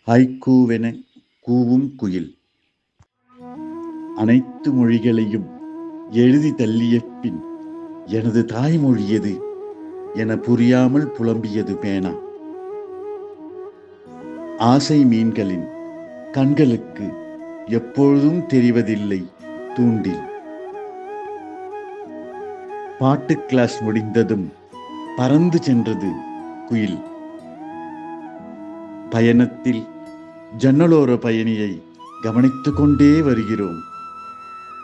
ஹைக்கூவென கூவும் குயில். அனைத்து மொழிகளையும் எழுதி தள்ளிய பின் எனது தாய்மொழி எது என புரியாமல் புலம்பியது பேனா. ஆசை மீன்களின் கண்களுக்கு எப்பொழுதும் தெரிவதில்லை தூண்டில். பாட்டு கிளாஸ் முடிந்ததும் பறந்து சென்றது குயில். பயணத்தில் ஜன்னலோர பயணியை கவனித்துக் கொண்டே வருகிறோம்.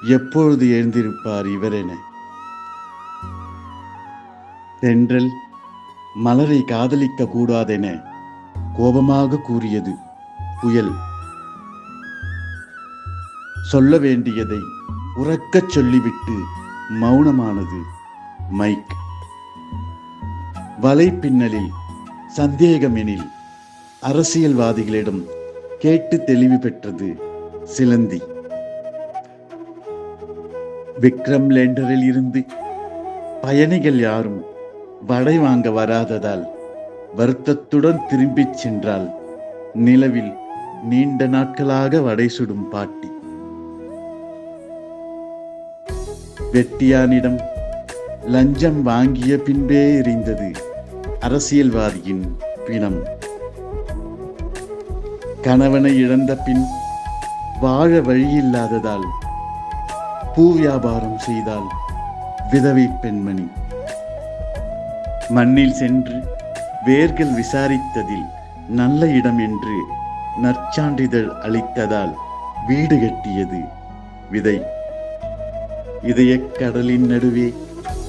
எப்பொழுது எழுந்திருப்பார் இவரென. தென்றல் மலரை காதலிக்க கூடாதென கோபமாக கூறியது புயல். சொல்ல வேண்டியதை உரக்கச் சொல்லிவிட்டு மௌனமானது மைக். வலைப்பின்னலில் சந்தேகமெனில் அரசியல்வாதிகளிடம் கேட்டு தெளிவு பெற்றது சிலந்தி. விக்ரம் லேண்டரில் இருந்து பயணிகள் யாரும் வடை வாங்க வராததால் வருத்தத்துடன் திரும்பிச் சென்றால் நிலவில் நீண்ட நாட்களாக வடை சுடும் பாட்டி. வெட்டியானிடம் லஞ்சம் வாங்கிய பின்பே எரிந்தது அரசியல்வாதியின் பிணம். கணவனை இழந்த பின் வாழ வழியில்லாததால் பூ வியாபாரம் செய்தால் விதவை பெண்மணி. மண்ணில் சென்று வேர்கள் விசாரித்ததில் நல்ல இடம் என்று நற்சான்றிதழ் அளித்ததால் வீடு கட்டியது விதை. இதயக் கடலின் நடுவே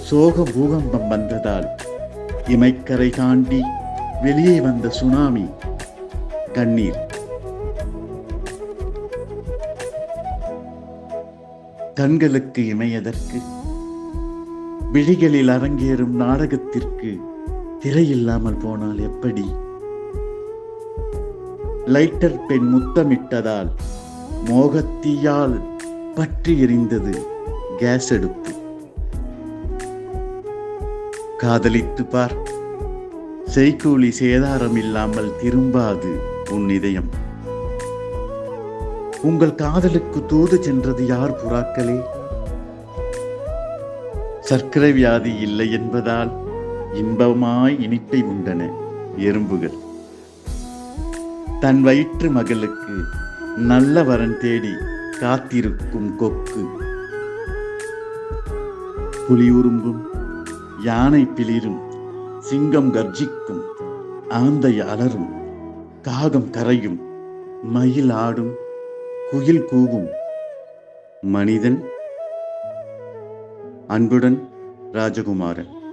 சோக பூகம்பம் வந்ததால் இமைக்கரை தாண்டி வெளியே வந்த சுனாமி கண்ணீர். கண்களுக்கு இமையதற்கு விழிகளில் அரங்கேறும் நாடகத்திற்கு திரையில்லாமல் போனால் எப்படி? லைட்டர் பெண் முத்தமிட்டதால் மோகத்தீயால் பற்றி எரிந்தது கேஸ் அடுப்பு. காதலித்து பார், செய்கூலி சேதாரம் இல்லாமல் திரும்பாது உன் இதயம். உங்கள் காதலுக்கு தூது சென்றது யார் புறாக்களே? சர்க்கரை வியாதி இல்லை என்பதால் இன்பமாய் இனிப்பை உண்டன எறும்புகள். தன் வயிற்று மகளுக்கு நல்ல வரன் தேடி காத்திருக்கும் கொக்கு. புலி உரும்பும், யானை பிளிரும், சிங்கம் கர்ஜிக்கும், ஆந்தை அலரும், காகம் கரையும், மயில் ஆடும், குயில் கூவும். மனிதன். அன்புடன் ராஜகுமாரன்.